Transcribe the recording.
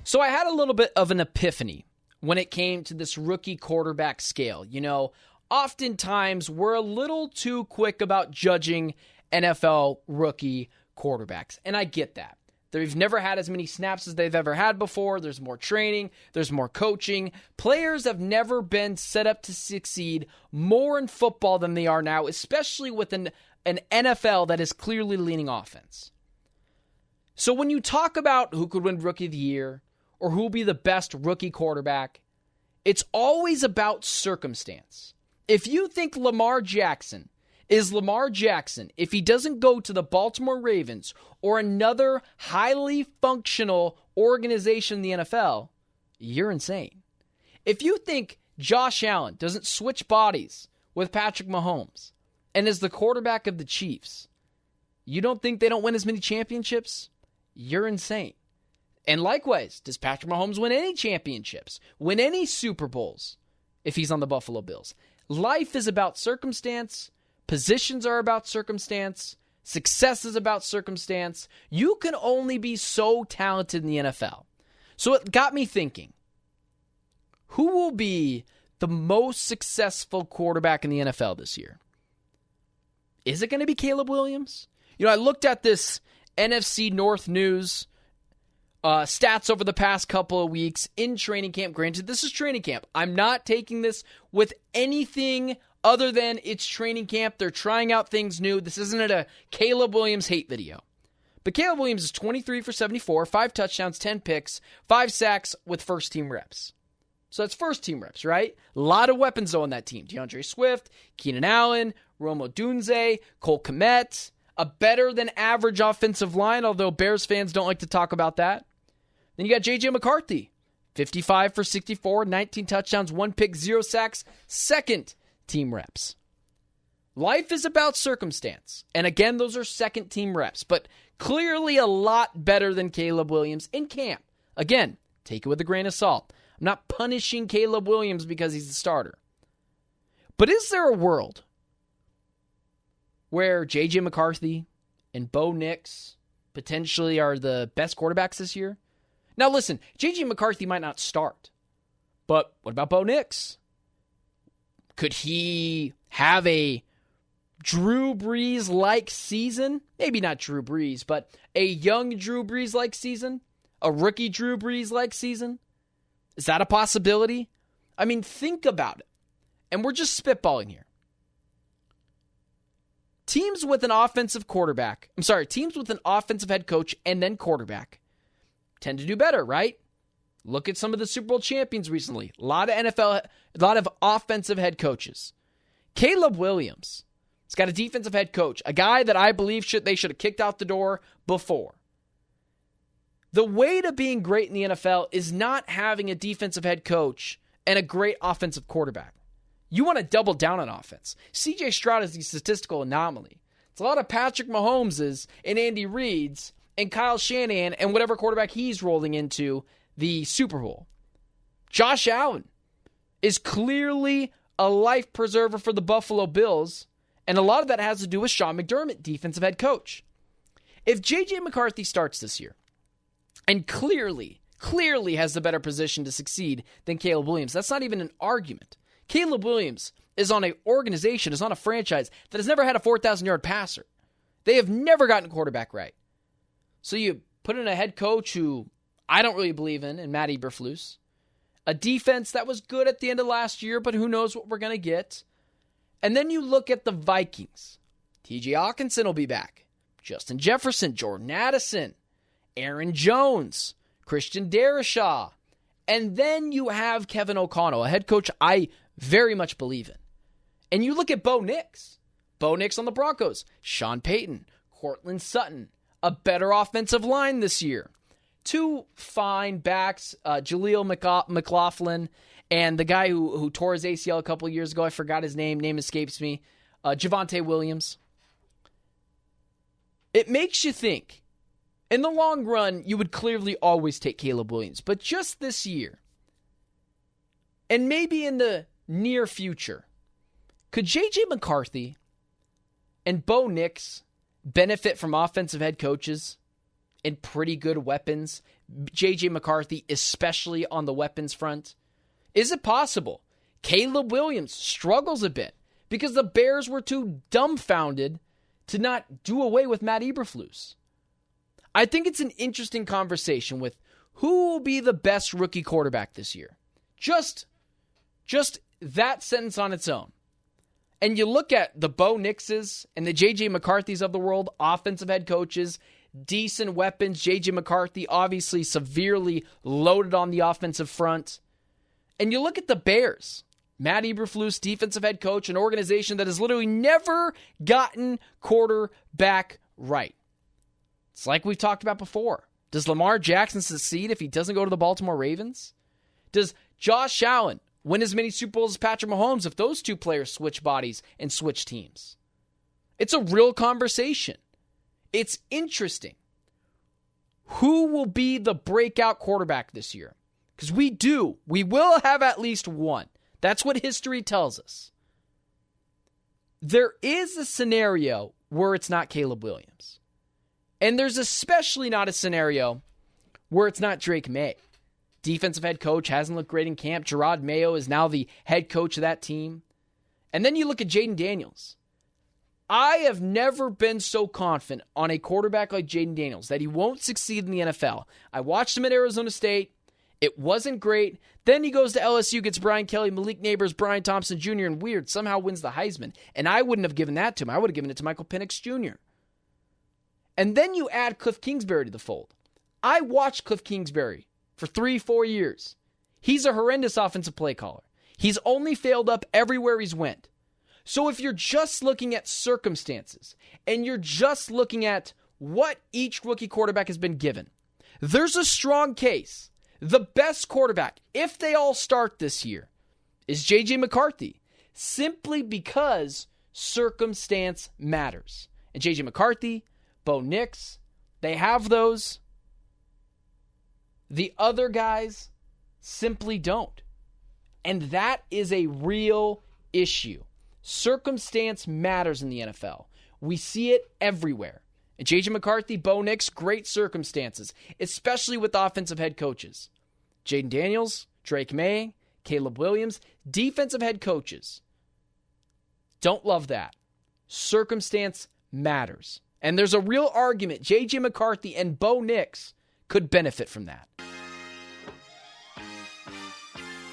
So I had a little bit of an epiphany when it came to this rookie quarterback scale. You know, oftentimes we're a little too quick about judging NFL rookie quarterbacks, and I get that. They've never had as many snaps as they've ever had before. There's more training. There's more coaching. Players have never been set up to succeed more in football than they are now, especially with an NFL that is clearly leaning offense. So when you talk about who could win Rookie of the Year or who will be the best rookie quarterback, it's always about circumstance. If you think Lamar Jackson is Lamar Jackson if he doesn't go to the Baltimore Ravens or another highly functional organization in the NFL, you're insane. If you think Josh Allen doesn't switch bodies with Patrick Mahomes and is the quarterback of the Chiefs, you don't think they don't win as many championships? You're insane. And likewise, does Patrick Mahomes win any championships, win any Super Bowls if he's on the Buffalo Bills? Life is about circumstance. Positions are about circumstance. Success is about circumstance. You can only be so talented in the NFL. So it got me thinking, who will be the most successful quarterback in the NFL this year? Is it going to be Caleb Williams? You know, I looked at this NFC North news stats over the past couple of weeks in training camp. Granted, this is training camp. I'm not taking this with anything other than it's training camp. They're trying out things new. This isn't a Caleb Williams hate video. But Caleb Williams is 23 for 74, 5 touchdowns, 10 picks, 5 sacks with first-team reps. So that's first-team reps, right? A lot of weapons, though, on that team. DeAndre Swift, Keenan Allen, Rome Odunze, Cole Kmet, a better-than-average offensive line, although Bears fans don't like to talk about that. Then you got J.J. McCarthy, 55 for 64, 19 touchdowns, 1 pick, 0 sacks, second-team reps. Life is about circumstance. And again, those are second-team reps, but clearly a lot better than Caleb Williams in camp. Again, take it with a grain of salt. I'm not punishing Caleb Williams because he's the starter. But is there a world where J.J. McCarthy and Bo Nix potentially are the best quarterbacks this year? Now listen, J.J. McCarthy might not start, but what about Bo Nix? Could he have a Drew Brees-like season? Maybe not Drew Brees, but a young Drew Brees-like season? A rookie Drew Brees-like season? Is that a possibility? I mean, think about it. And we're just spitballing here. Teams with an offensive head coach and then quarterback tend to do better, right? Look at some of the Super Bowl champions recently. A lot of offensive head coaches. Caleb Williams has got a defensive head coach, a guy that I believe they should have kicked out the door before. The way to being great in the NFL is not having a defensive head coach and a great offensive quarterback. You want to double down on offense. C.J. Stroud is the statistical anomaly. It's a lot of Patrick Mahomeses and Andy Reid's and Kyle Shanahan and whatever quarterback he's rolling into the Super Bowl. Josh Allen is clearly a life preserver for the Buffalo Bills, and a lot of that has to do with Sean McDermott, defensive head coach. If J.J. McCarthy starts this year and clearly has the better position to succeed than Caleb Williams, that's not even an argument. Caleb Williams is on an organization, is on a franchise that has never had a 4,000-yard passer. They have never gotten a quarterback right. So you put in a head coach who I don't really believe in Matt Eberflus. A defense that was good at the end of last year, but who knows what we're going to get. And then you look at the Vikings. T.J. Hawkinson will be back. Justin Jefferson, Jordan Addison, Aaron Jones, Christian Darrisaw. And then you have Kevin O'Connell, a head coach I very much believe in. And you look at Bo Nix. Bo Nix on the Broncos. Sean Payton, Cortland Sutton. A better offensive line this year. 2 fine backs, Jaleel McLaughlin, and the guy who tore his ACL a couple years ago, I forgot his name escapes me, Javonte Williams. It makes you think. In the long run, you would clearly always take Caleb Williams, but just this year, and maybe in the near future, could J.J. McCarthy and Bo Nix benefit from offensive head coaches and pretty good weapons. J.J. McCarthy, especially on the weapons front. Is it possible Caleb Williams struggles a bit because the Bears were too dumbfounded to not do away with Matt Eberflus? I think it's an interesting conversation with who will be the best rookie quarterback this year. Just that sentence on its own. And you look at the Bo Nixes and the J.J. McCarthys of the world, offensive head coaches, decent weapons. J.J. McCarthy obviously severely loaded on the offensive front. And you look at the Bears, Matt Eberflus, defensive head coach, an organization that has literally never gotten quarterback right. It's like we've talked about before. Does Lamar Jackson succeed if he doesn't go to the Baltimore Ravens? Does Josh Allen win as many Super Bowls as Patrick Mahomes if those two players switch bodies and switch teams? It's a real conversation. It's interesting. Who will be the breakout quarterback this year? Because we will have at least one. That's what history tells us. There is a scenario where it's not Caleb Williams. And there's especially not a scenario where it's not Drake May. Defensive head coach, hasn't looked great in camp. Gerard Mayo is now the head coach of that team. And then you look at Jaden Daniels. I have never been so confident on a quarterback like Jaden Daniels that he won't succeed in the NFL. I watched him at Arizona State. It wasn't great. Then he goes to LSU, gets Brian Kelly, Malik Neighbors, Brian Thompson Jr., and weird, somehow wins the Heisman. And I wouldn't have given that to him. I would have given it to Michael Penix Jr. And then you add Cliff Kingsbury to the fold. I watched Cliff Kingsbury for 3-4 years. He's a horrendous offensive play caller. He's only failed up everywhere he's went. So if you're just looking at circumstances and you're just looking at what each rookie quarterback has been given, there's a strong case. The best quarterback, if they all start this year, is J.J. McCarthy, simply because circumstance matters. And J.J. McCarthy, Bo Nix, they have those. The other guys simply don't. And that is a real issue. Circumstance matters in the NFL. We see it everywhere. And J.J. McCarthy, Bo Nix, great circumstances, especially with offensive head coaches. Jaden Daniels, Drake May, Caleb Williams, defensive head coaches. Don't love that. Circumstance matters. And there's a real argument J.J. McCarthy and Bo Nix could benefit from that.